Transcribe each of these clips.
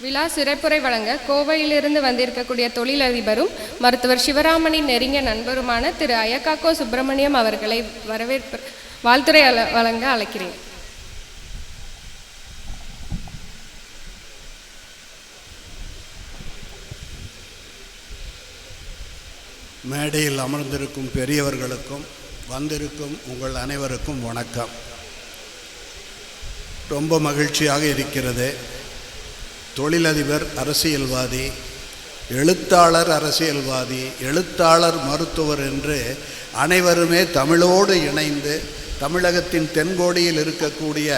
விழா சிறப்புரை வழங்க கோவையிலிருந்து வந்திருக்கக்கூடிய தொழிலதிபரும் மருத்துவர் சிவராமனின் நெருங்கிய நண்பருமான திரு அயக்காக்கோ சுப்பிரமணியம் அவர்களை வாழ்த்துரை வழங்க அழைக்கிறேன். மேடையில் அமர்ந்திருக்கும் பெரியவர்களுக்கும் வந்திருக்கும் உங்கள் அனைவருக்கும் வணக்கம். ரொம்ப மகிழ்ச்சியாக இருக்கிறது. தொழிலதிபர் அரசியல்வாதி, எழுத்தாளர் அரசியல்வாதி, எழுத்தாளர் மருத்துவர் என்று அனைவருமே தமிழோடு இணைந்து தமிழகத்தின் தென்கோடியில் இருக்கக்கூடிய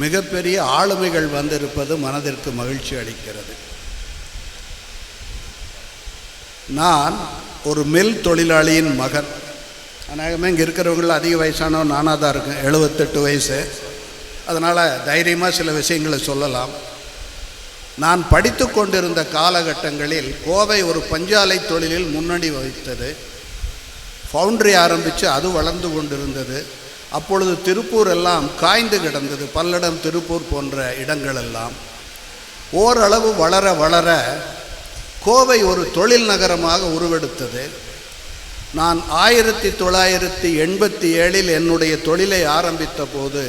மிகப்பெரிய ஆளுமைகள் வந்திருப்பது மனதிற்கு மகிழ்ச்சி அளிக்கிறது. நான் ஒரு மில் தொழிலாளியின் மகன். அநேகமே இங்கே இருக்கிறவங்களில் அதிக வயசானவன் நானாக தான் இருக்கேன், 78 வயசு. அதனால் தைரியமாக சில விஷயங்களை சொல்லலாம். நான் படித்து கொண்டிருந்த காலகட்டங்களில் கோவை ஒரு பஞ்சாலை தொழிலில் முன்னணி வகித்தது. ஃபவுண்டரி ஆரம்பித்து அது வளர்ந்து கொண்டிருந்தது. அப்பொழுது திருப்பூர் எல்லாம் காய்ந்து கிடந்தது, பல்லடம், திருப்பூர் போன்ற இடங்களெல்லாம். ஓரளவு வளர வளர கோவை ஒரு தொழில் நகரமாக உருவெடுத்தது. நான் 1987 என்னுடைய தொழிலை ஆரம்பித்த போது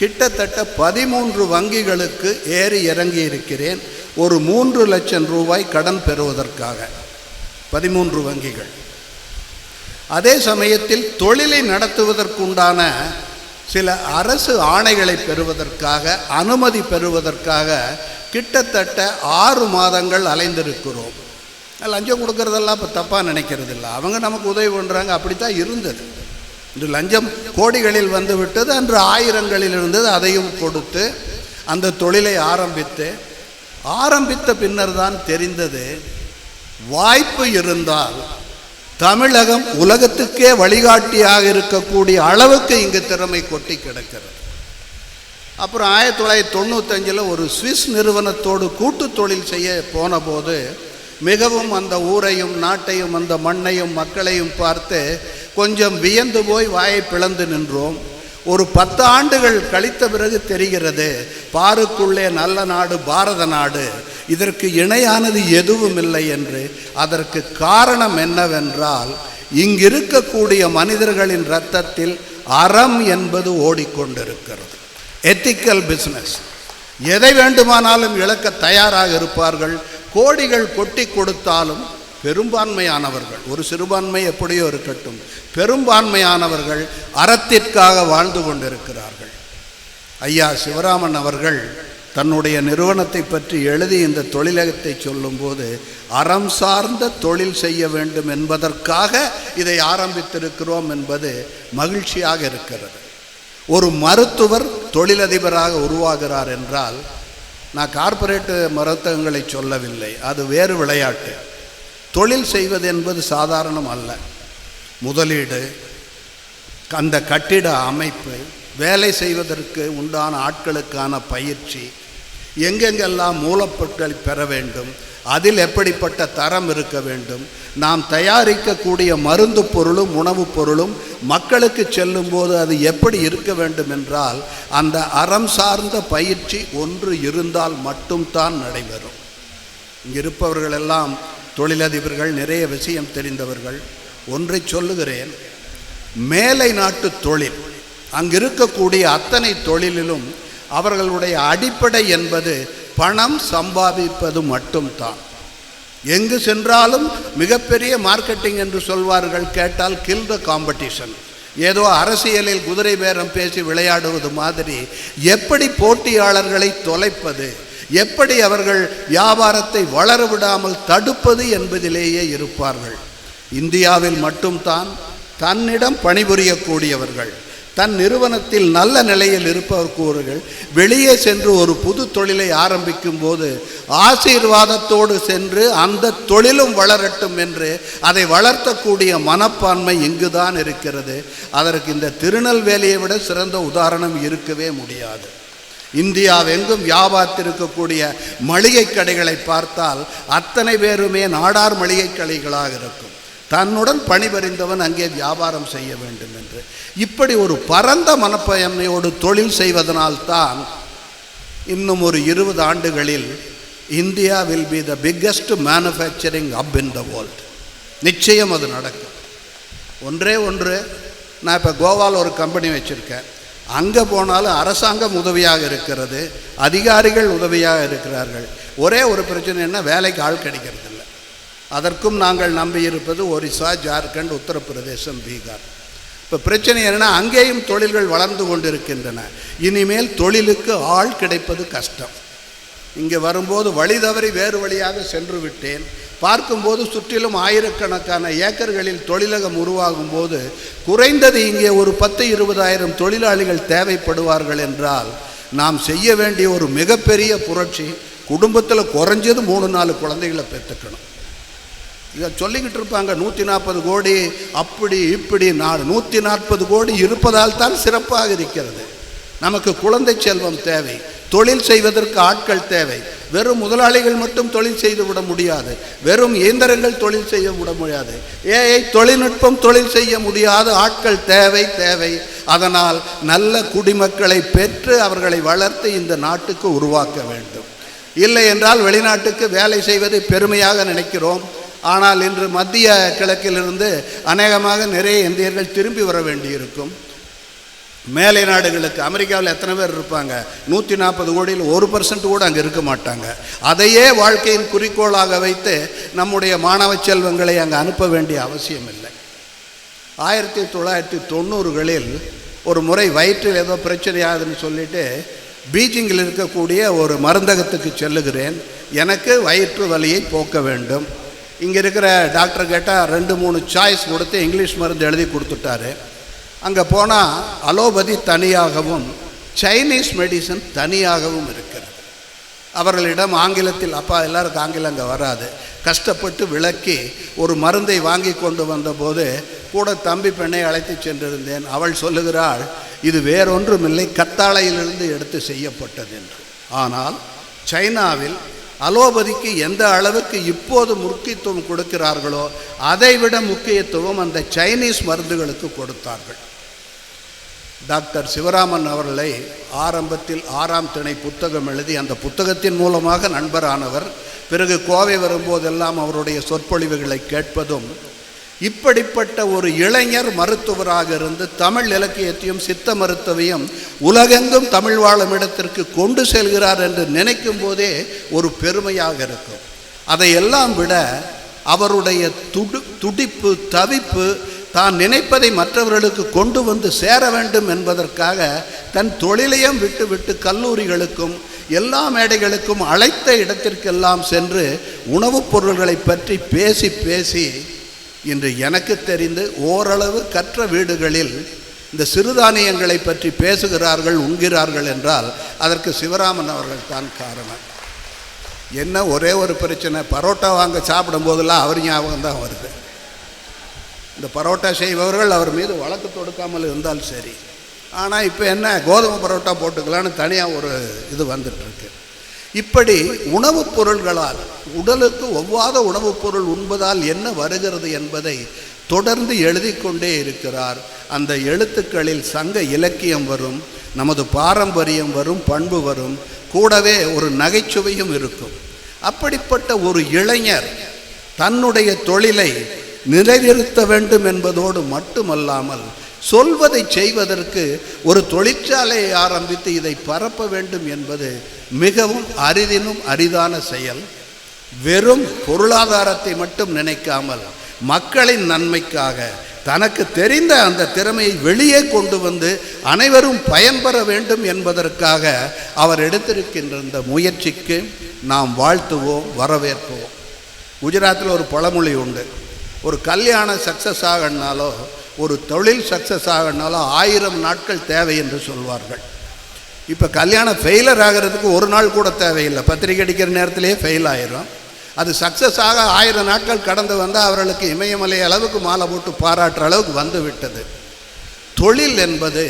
கிட்டத்தட்ட 13 வங்கிகளுக்கு ஏறி இறங்கி இருக்கிறேன். ஒரு 3 லட்சம் ரூபாய் கடன் பெறுவதற்காக 13 வங்கிகள். அதே சமயத்தில் தொழிலை நடத்துவதற்குண்டான சில அரசு ஆணைகளை பெறுவதற்காக, அனுமதி பெறுவதற்காக கிட்டத்தட்ட 6 மாதங்கள் அலைந்திருக்கிறோம். லஞ்சம் கொடுக்கறதெல்லாம் இப்போ தப்பாக நினைக்கிறது இல்லை, அவங்க நமக்கு உதவி பண்ணுறாங்க, அப்படித்தான் இருந்தது. இன்று லஞ்சம் கோடிகளில் வந்து விட்டது, அன்று ஆயிரங்களில் இருந்தது. அதையும் கொடுத்து அந்த தொழிலை ஆரம்பித்த பின்னர் தான் தெரிந்தது, வாய்ப்பு இருந்தால் தமிழகம் உலகத்துக்கே வழிகாட்டியாக இருக்கக்கூடிய அளவுக்கு இங்கு திறமை கொட்டி கிடக்கிறது. அப்புறம் 1995 ஒரு சுவிஸ் நிறுவனத்தோடு கூட்டு தொழில் செய்ய போன போது மிகவும் அந்த ஊரையும் நாட்டையும் அந்த மண்ணையும் மக்களையும் பார்த்து கொஞ்சம் வியந்து போய் வாயை பிளந்து நின்றோம். ஒரு 10 ஆண்டுகள் கழித்த பிறகு தெரிகிறது, பாருக்குள்ளே நல்ல நாடு பாரத நாடு, இதற்கு இணையானது எதுவும் இல்லை என்று. அதற்கு காரணம் என்னவென்றால், இங்கிருக்கக்கூடிய மனிதர்களின் இரத்தத்தில் அறம் என்பது ஓடிக்கொண்டிருக்கிறது. Ethical business. எதை வேண்டுமானாலும் இழக்க தயாராக இருப்பார்கள். கோடிகள் கொட்டி கொடுத்தாலும் பெரும்பான்மையானவர்கள், ஒரு சிறுபான்மை எப்படியோ இருக்கட்டும், பெரும்பான்மையானவர்கள் அறத்திற்காக வாழ்ந்து கொண்டிருக்கிறார்கள். ஐயா சிவராமன் அவர்கள் தன்னுடைய நிறுவனத்தை பற்றி எழுதி இந்த தொழிலகத்தை சொல்லும்போது, அறம் சார்ந்த தொழில் செய்ய வேண்டும் என்பதற்காக இதை ஆரம்பித்திருக்கிறோம் என்பது மகிழ்ச்சியாக இருக்கிறது. ஒரு மருத்துவர் தொழிலதிபராக உருவாகிறார் என்றால், நான் கார்ப்பரேட் மருத்துவங்களை சொல்லவில்லை, அது வேறு விளையாட்டு. தொழில் செய்வது என்பது சாதாரணம் அல்ல. முதலீடு, அந்த கட்டிட அமைப்பு, வேலை செய்வதற்கு உண்டான ஆட்களுக்கான பயிற்சி, எங்கெங்கெல்லாம் மூலப்பொருட்களை பெற வேண்டும், அதில் எப்படிப்பட்ட தரம் இருக்க வேண்டும், நாம் தயாரிக்கக்கூடிய மருந்து பொருளும் உணவுப் பொருளும் மக்களுக்கு செல்லும்போது அது எப்படி இருக்க வேண்டும் என்றால், அந்த அறம் சார்ந்த பயிற்சி ஒன்று இருந்தால் மட்டும்தான் நடைபெறும். இங்கே இருப்பவர்களெல்லாம் தொழிலதிபர்கள், நிறைய விஷயம் தெரிந்தவர்கள். ஒன்றை சொல்லுகிறேன், மேலை நாட்டு தொழில், அங்கிருக்கக்கூடிய அத்தனை தொழிலிலும் அவர்களுடைய அடிப்படை என்பது பணம் சம்பாதிப்பது மட்டும்தான். எங்கு சென்றாலும் மிகப்பெரிய மார்க்கெட்டிங் என்று சொல்வார்கள். கேட்டால் கில் த காம்படிஷன். ஏதோ அரசியலில் குதிரை பேரம் பேசி விளையாடுவது மாதிரி எப்படி போட்டியாளர்களை தொலைப்பது, எப்படி அவர்கள் வியாபாரத்தை வளர விடாமல் தடுப்பது என்பதிலேயே இருப்பார்கள். இந்தியாவில் மட்டும்தான் தன்னிடம் பணிபுரியக்கூடியவர்கள், தன் நிறுவனத்தில் நல்ல நிலையில் இருப்பவர்கள் வெளியே சென்று ஒரு புது தொழிலை ஆரம்பிக்கும் போது ஆசீர்வாதத்தோடு சென்று அந்த தொழிலும் வளரட்டும் என்று அதை வளர்த்தக்கூடிய மனப்பான்மை இங்குதான் இருக்கிறது. அதற்கு இந்த திருநெல்வேலியை விட சிறந்த உதாரணம் இருக்கவே முடியாது. இந்தியாவெங்கும் வியாபாரத்திருக்கக்கூடிய மளிகை கடைகளை பார்த்தால் அத்தனை பேருமே நாடார் மளிகை கடைகளாக இருக்கும். தன்னுடன் பணிபுரிந்தவன் அங்கே வியாபாரம் செய்ய வேண்டும் என்று. இப்படி ஒரு பரந்த மனப்பான்மையோடு தொழில் செய்வதனால்தான் இன்னும் ஒரு 20 ஆண்டுகளில் India will be the biggest manufacturing hub in the world. நிச்சயம் அது நடக்கும். ஒன்றே ஒன்று, நான் இப்போ கோவாவில் ஒரு கம்பெனி வச்சுருக்கேன். அங்கே போனாலும் அரசாங்கம் உதவியாக இருக்கிறது, அதிகாரிகள் உதவியாக இருக்கிறார்கள். ஒரே ஒரு பிரச்சனை என்ன, வேலைக்கு ஆள் கிடைக்கிறதில்ல. அதற்கும் நாங்கள் நம்பியிருப்பது ஒரிசா, ஜார்க்கண்ட், உத்தரப்பிரதேசம், பீகார். இப்போ பிரச்சனை என்னென்னா, அங்கேயும் தொழில்கள் வளர்ந்து கொண்டிருக்கின்றன. இனிமேல் தொழிலுக்கு ஆள் கிடைப்பது கஷ்டம். இங்கே வரும்போது வழி தவறி வேறு வழியாக சென்று விட்டேன். பார்க்கும்போது சுற்றிலும் ஆயிரக்கணக்கான ஏக்கர்களில் தொழிலகம் உருவாகும் போது குறைந்தது இங்கே ஒரு 10-20 தொழிலாளிகள் தேவைப்படுவார்கள் என்றால் நாம் செய்ய வேண்டிய ஒரு மிகப்பெரிய புரட்சி, குடும்பத்தில் குறைஞ்சது 3-4 குழந்தைகளை பெற்றுக்கணும். இதை சொல்லிக்கிட்டு இருப்பாங்க 140 கோடி அப்படி இப்படி. 140 கோடி இருப்பதால் தான் சிறப்பாக இருக்கிறது. நமக்கு குழந்தை செல்வம் தேவை, தொழில் செய்வதற்கு ஆட்கள் தேவை. வெறும் முதலாளிகள் மட்டும் தொழில் செய்து விட முடியாது, வெறும் இயந்திரங்கள் தொழில் செய்ய விட முடியாது. ஏஐ தொழில்நுட்பம் தொழில் செய்ய முடியாத ஆட்கள் தேவை. அதனால் நல்ல குடிமக்களை பெற்று அவர்களை வளர்த்து இந்த நாட்டுக்கு உருவாக்க வேண்டும். இல்லை என்றால் வெளிநாட்டுக்கு வேலை செய்வதை பெருமையாக நினைக்கிறோம். ஆனால் இன்று மத்திய கிழக்கிலிருந்து அநேகமாக நிறைய இந்தியர்கள் திரும்பி வர வேண்டியிருக்கும். மேலை நாடுகளுக்கு, அமெரிக்காவில் எத்தனை பேர் இருப்பாங்க? 140 கோடியில் 1% கூட அங்கே இருக்க மாட்டாங்க. அதையே வாழ்க்கையின் குறிக்கோளாக வைத்து நம்முடைய மாணவ செல்வங்களை அங்கே அனுப்ப வேண்டிய அவசியம் இல்லை. 1990களில் ஒரு முறை வயிற்றில் ஏதோ பிரச்சனையாகுதுன்னு சொல்லிட்டு பீஜிங்கில் இருக்கக்கூடிய ஒரு மருந்தகத்துக்கு செல்லுகிறேன். எனக்கு வயிற்று வலியை போக்க வேண்டும். இங்கே இருக்கிற டாக்டர் கேட்டால் 2-3 சாய்ஸ் கொடுத்து இங்கிலீஷ் மருந்து எழுதி கொடுத்துட்டாரு. அங்கே போனால் அலோபதி தனியாகவும் சைனீஸ் மெடிசன் தனியாகவும் இருக்கிறது. அவர்களிடம் ஆங்கிலத்தில், அப்பா எல்லாருக்கும் ஆங்கிலம் அங்கே வராது, கஷ்டப்பட்டு விளக்கி ஒரு மருந்தை வாங்கி கொண்டு வந்தபோது கூட தம்பி பெண்ணை அழைத்து சென்றிருந்தேன். அவள் சொல்லுகிறாள், இது வேறொன்றுமில்லை, கத்தாழையிலிருந்து எடுத்து செய்யப்பட்டது என்று. ஆனால் சைனாவில் அலோபதிக்கு எந்த அளவுக்கு இப்போது முக்கியத்துவம் கொடுக்கிறார்களோ அதைவிட முக்கியத்துவம் அந்த சைனீஸ் மருந்துகளுக்கு கொடுத்தார்கள். டாக்டர் சிவராமன் அவர்களை ஆரம்பத்தில் 6ஆம் திணை புத்தகம் எழுதி அந்த புத்தகத்தின் மூலமாக நண்பரானவர். பிறகு கோவை வரும்போதெல்லாம் அவருடைய சொற்பொழிவுகளை கேட்பதும், இப்படிப்பட்ட ஒரு இளைஞர் மருத்துவராக இருந்து தமிழ் இலக்கியத்தையும் சித்த மருத்துவையும் உலகெங்கும் தமிழ் வாழும் இடத்திற்கு கொண்டு செல்கிறார் என்று நினைக்கும் போதே ஒரு பெருமையாக இருக்கும். அதையெல்லாம் விட அவருடைய துடிப்பு, தவிப்பு, தான் நினைப்பதை மற்றவர்களுக்கு கொண்டு வந்து சேர வேண்டும் என்பதற்காக தன் தொழிலையும் விட்டு கல்லூரிகளுக்கும் எல்லா மேடைகளுக்கும் அழைத்த இடத்திற்கெல்லாம் சென்று உணவுப் பொருள்களை பற்றி பேசி இன்று எனக்கு தெரிந்து ஓரளவு கற்ற வீடுகளில் இந்த சிறுதானியங்களை பற்றி பேசுகிறார்கள், உண்கிறார்கள் என்றால் அதற்கு சிவராமன் அவர்கள் தான் காரணம். என்ன ஒரே ஒரு பிரச்சனை, பரோட்டா வாங்க சாப்பிடும் போதெல்லாம் அவர் ஞாபகம் தான் வருது. இந்த பரோட்டா செய்பவர்கள் அவர் மீது வழக்கு தொடுக்காமல் இருந்தால் சரி. ஆனால் இப்போ என்ன, கோதுமை பரோட்டா போட்டுக்கலான்னு தனியாக ஒரு இது வந்துட்டுருக்கு. இப்படி உணவுப் பொருள்களால், உடலுக்கு ஒவ்வாத உணவுப் பொருள் உண்பதால் என்ன வருகிறது என்பதை தொடர்ந்து எழுதி கொண்டே இருக்கிறார். அந்த எழுத்துக்களில் சங்க இலக்கியம் வரும், நமது பாரம்பரியம் வரும், பண்பு வரும், கூடவே ஒரு நகைச்சுவையும் இருக்கும். அப்படிப்பட்ட ஒரு இளைஞர் தன்னுடைய தொழிலை நிலைநிறுத்த வேண்டும் என்பதோடு மட்டுமல்லாமல் சொல்வதை செய்வதற்கு ஒரு தொழிற்சாலையை ஆரம்பித்து இதை பரப்ப வேண்டும் என்பது மிகவும் அரிதான செயல். வெறும் பொருளாதாரத்தை மட்டும் நினைக்காமல் மக்களின் நன்மைக்காக தனக்கு தெரிந்த அந்த திறமையை வெளியே கொண்டு வந்து அனைவரும் பயன்பெற வேண்டும் என்பதற்காக அவர் எடுத்திருக்கின்ற இந்த முயற்சிக்கு நாம் வாழ்த்துவோம், வரவேற்போம். குஜராத்தில் ஒரு பழமொழி உண்டு, ஒரு கல்யாணம் சக்ஸஸ் ஆகணுனாலோ ஒரு தொழில் சக்ஸஸ் ஆகணுனாலோ 1000 நாட்கள் தேவை என்று சொல்வார்கள். இப்போ கல்யாணம் ஃபெயிலர் ஆகிறதுக்கு ஒரு நாள் கூட தேவையில்லை, பத்திரிக்கை அடிக்கிற நேரத்திலேயே ஃபெயில் ஆயிரும். அது சக்ஸஸ் ஆக 1000 நாட்கள் கடந்து வந்தால் அவர்களுக்கு இமயமலை அளவுக்கு மாலை போட்டு பாராட்டுற அளவுக்கு வந்து விட்டது. தொழில் என்பது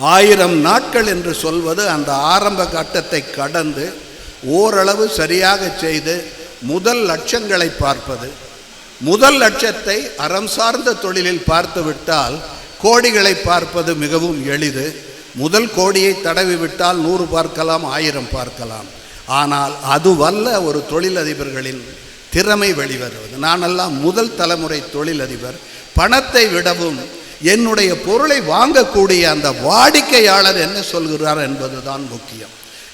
1000 நாட்கள் என்று சொல்வது அந்த ஆரம்ப கட்டத்தை கடந்து ஓரளவு சரியாக செய்து முதல் லட்சங்களை பார்ப்பது. முதல் லட்சத்தை அறம் சார்ந்த தொழிலில் பார்த்து விட்டால் கோடிகளை பார்ப்பது மிகவும் எளிது. முதல் கோடியை தடவி விட்டால் 100 பார்க்கலாம், 1000 பார்க்கலாம். ஆனால் அதுவல்ல ஒரு தொழிலதிபர்களின் திறமை வெளிவருவது. நானெல்லாம் முதல் தலைமுறை தொழிலதிபர். பணத்தை விடவும் என்னுடைய பொருளை வாங்கக்கூடிய அந்த வாடிக்கையாளர் என்ன சொல்கிறார் என்பதுதான் முக்கியம்.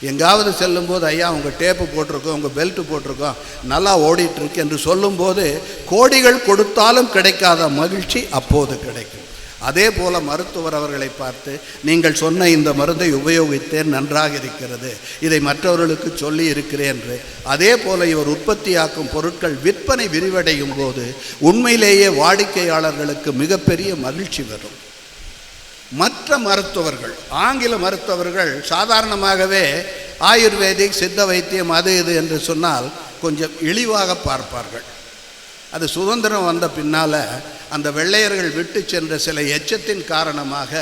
எங்காவது செல்லும்போது, ஐயா உங்கள் டேப்பு போட்டிருக்கோம், உங்கள் பெல்ட்டு போட்டிருக்கோம், நல்லா ஓடிட்டுருக்கு என்று சொல்லும்போது கோடிகள் கொடுத்தாலும் கிடைக்காத மகிழ்ச்சி அப்போது கிடைக்கும். அதே போல் மருத்துவர் அவர்களை பார்த்து, நீங்கள் சொன்ன இந்த மருந்தை உபயோகித்தேன், நன்றாக இருக்கிறது, இதை மற்றவர்களுக்கு சொல்லி இருக்கிறேன் என்று. அதே போல் இவர் உற்பத்தியாக்கும் பொருட்கள் விற்பனை விரிவடையும் போது உண்மையிலேயே வாடிக்கையாளர்களுக்கு மிகப்பெரிய மகிழ்ச்சி வரும். மற்ற மருத்துவர்கள், ஆங்கில மருத்துவர்கள் சாதாரணமாகவே ஆயுர்வேதிக், சித்த வைத்தியம், அது இது என்று சொன்னால் கொஞ்சம் இழிவாக பார்ப்பார்கள். அது சுதந்திரம் வந்த பின்னால் அந்த வெள்ளையர்கள் விட்டு சென்ற சில எச்சத்தின் காரணமாக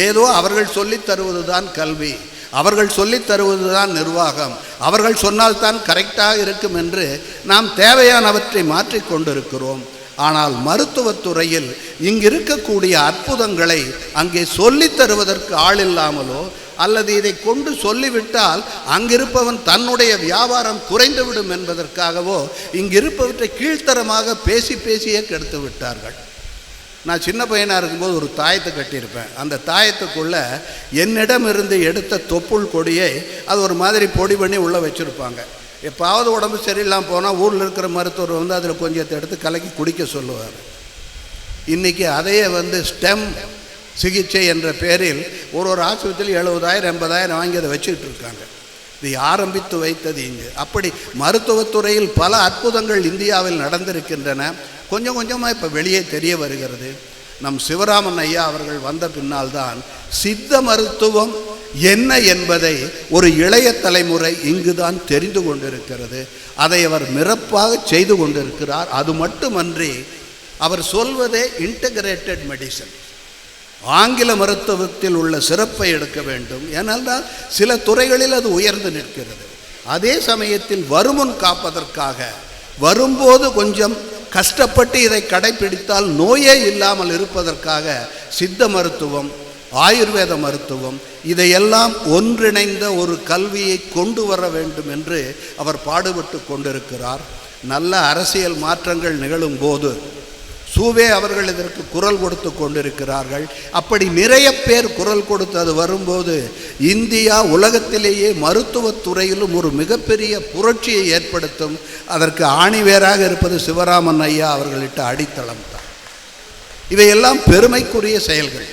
ஏதோ அவர்கள் சொல்லித் தருவது தான் கல்வி, அவர்கள் சொல்லித் தருவது தான் நிர்வாகம், அவர்கள் சொன்னால்தான் கரெக்டாக இருக்கும் என்று நாம் தேவையானவற்றை மாற்றிக்கொண்டிருக்கிறோம். ஆனால் மருத்துவத்துறையில் இங்கிருக்கக்கூடிய அற்புதங்களை அங்கே சொல்லித் தருவதற்கு ஆள் இல்லாமலோ, அல்லது இதை கொண்டு சொல்லிவிட்டால் அங்கிருப்பவன் தன்னுடைய வியாபாரம் குறைந்துவிடும் என்பதற்காகவோ இங்கிருப்பவற்றை கீழ்த்தரமாக பேசி பேசியே கெடுத்து விட்டார்கள். நான் சின்ன பையனாக இருக்கும்போது ஒரு தாயத்தை கட்டியிருப்பேன். அந்த தாயத்துக்குள்ளே என்னிடமிருந்து எடுத்த தொப்புள் கொடியை அது ஒரு மாதிரி பொடி பண்ணி உள்ளே வச்சுருப்பாங்க. எப்பாவது உடம்பு சரியில்லாமல் போனால் ஊரில் இருக்கிற மருத்துவர் வந்து அதில் கொஞ்சத்தை எடுத்து கலக்கி குடிக்க சொல்லுவார். இன்றைக்கி அதையே ஸ்டெம் சிகிச்சை என்ற பேரில் ஒரு ஆஸ்பத்திரியில் 70,000 80,000 வாங்கி அதை வச்சுக்கிட்டு இருக்காங்க. இது ஆரம்பித்து வைத்தது இங்கு. அப்படி மருத்துவத்துறையில் பல அற்புதங்கள் இந்தியாவில் நடந்திருக்கின்றன. கொஞ்சம் கொஞ்சமாக இப்போ வெளியே தெரிய வருகிறது. நம் சிவராமன் ஐயா அவர்கள் வந்த பின்னால்தான் சித்த மருத்துவம் என்ன என்பதை ஒரு இளைய தலைமுறை இங்குதான் தெரிந்து கொண்டிருக்கிறது. அதை அவர் மிரப்பாக செய்து கொண்டிருக்கிறார். அது மட்டுமன்றி அவர் சொல்வதே இன்டகிரேட்டட் மெடிசன், ஆங்கில மருத்துவத்தில் உள்ள சிறப்பை எடுக்க வேண்டும். ஏனென்றால் சில துறைகளில் அது உயர்ந்து நிற்கிறது. அதே சமயத்தில் வருமுன் காப்பதற்காக வரும்போது கொஞ்சம் கஷ்டப்பட்டு இதை கடைப்பிடித்தால் நோயே இல்லாமல் இருப்பதற்காக சித்த மருத்துவம், ஆயுர்வேத மருத்துவம், இதையெல்லாம் ஒன்றிணைந்த ஒரு கல்வியை கொண்டு வர வேண்டும் என்று அவர் பாடுபட்டு கொண்டிருக்கிறார். நல்ல அரசியல் மாற்றங்கள் நிகழும் போது சூவே அவர்கள் இதற்கு குரல் கொடுத்து கொண்டிருக்கிறார்கள். அப்படி நிறைய பேர் குரல் கொடுத்தது வரும்போது இந்தியா உலகத்திலேயே மருத்துவத்துறையிலும் ஒரு மிகப்பெரிய புரட்சியை ஏற்படுத்தும். அதற்கு ஆணிவேராக இருப்பது சிவராமன் ஐயா அவர்களிட்ட அடித்தளம் தான். இவையெல்லாம் பெருமைக்குரிய செயல்கள்.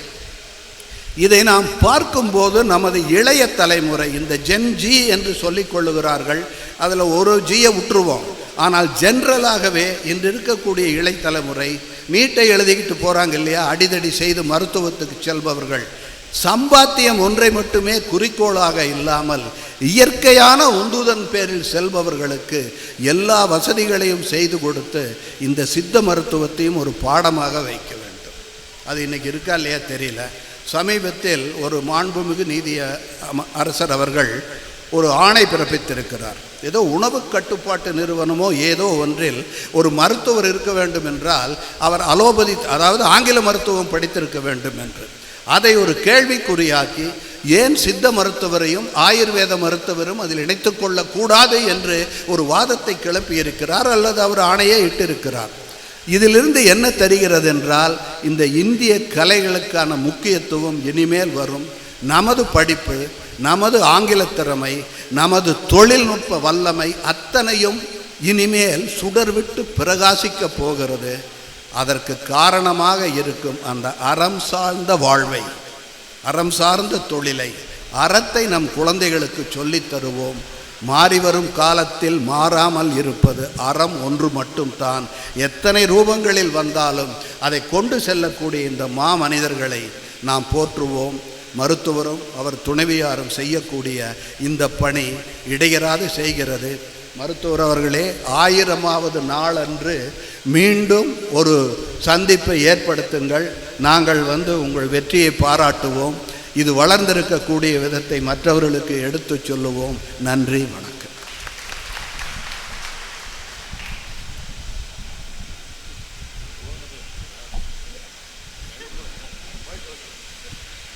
இதை நாம் பார்க்கும்போது நமது இளைய தலைமுறை, இந்த ஜென் ஜி என்று சொல்லிக் கொள்ளுகிறார்கள், அதில் ஒரு ஜியை விட்டுருவோம். ஆனால் ஜென்ரலாகவே இன்று இருக்கக்கூடிய இளை தலைமுறை நீட்டை எழுதிக்கிட்டு போகிறாங்க இல்லையா, அடிதடி செய்து மருத்துவத்துக்கு செல்பவர்கள், சம்பாத்தியம் ஒன்றை மட்டுமே குறிக்கோளாக இல்லாமல் இயற்கையான உந்துதன் பேரில் செல்பவர்களுக்கு எல்லா வசதிகளையும் செய்து கொடுத்து இந்த சித்த மருத்துவத்தையும் ஒரு பாடமாக வைக்க வேண்டும். அது இன்றைக்கி இருக்கா இல்லையா தெரியல. சமீபத்தில் ஒரு மாண்புமிகு நீதிய அரசர் அவர்கள் ஒரு ஆணை பிறப்பித்திருக்கிறார். ஏதோ உணவு கட்டுப்பாட்டு நிறுவனமோ ஏதோ ஒன்றில் ஒரு மருத்துவர் இருக்க வேண்டும் என்றால் அவர் அலோபதி, அதாவது ஆங்கில மருத்துவம் படித்திருக்க வேண்டும் என்று. அதை ஒரு கேள்விக்குறியாக்கி ஏன் சித்த மருத்துவரையும் ஆயுர்வேத மருத்துவரும் அதில் இணைத்து கொள்ளக்கூடாது என்று ஒரு வாதத்தை கிளப்பியிருக்கிறார், அல்லது அவர் ஆணையே இட்டிருக்கிறார். இதிலிருந்து என்ன தெரிகிறது என்றால் இந்த இந்திய கலைகளுக்கான முக்கியத்துவம் இனிமேல் வரும். நமது படிப்பு, நமது ஆங்கில திறமை, நமது தொழில்நுட்ப வல்லமை அத்தனையும் இனிமேல் சுடர்விட்டு பிரகாசிக்கப் போகிறது. அதற்கு காரணமாக இருக்கும் அந்த அறம் சார்ந்த வாழ்வை, அறம் சார்ந்த தொழிலை, அறத்தை நம் குழந்தைகளுக்கு சொல்லித் தருவோம். மாறிவரும் காலத்தில் மாறாமல் இருப்பது அறம் ஒன்று மட்டும்தான். எத்தனை ரூபங்களில் வந்தாலும் அதை கொண்டு செல்லக்கூடிய இந்த மாமனிதர்களை நாம் போற்றுவோம். மருத்துவரும் அவர் துணைவியாரும் செய்யக்கூடிய இந்த பணி இடையராது செய்கிறது. மருத்துவர் அவர்களே, 1000வது நாள் அன்று மீண்டும் ஒரு சந்திப்பை ஏற்படுத்துங்கள். நாங்கள் உங்கள் வெற்றியை பாராட்டுவோம். இது வளர்ந்திருக்கக்கூடிய விதத்தை மற்றவர்களுக்கு எடுத்து சொல்லுவோம். நன்றி, வணக்கம்.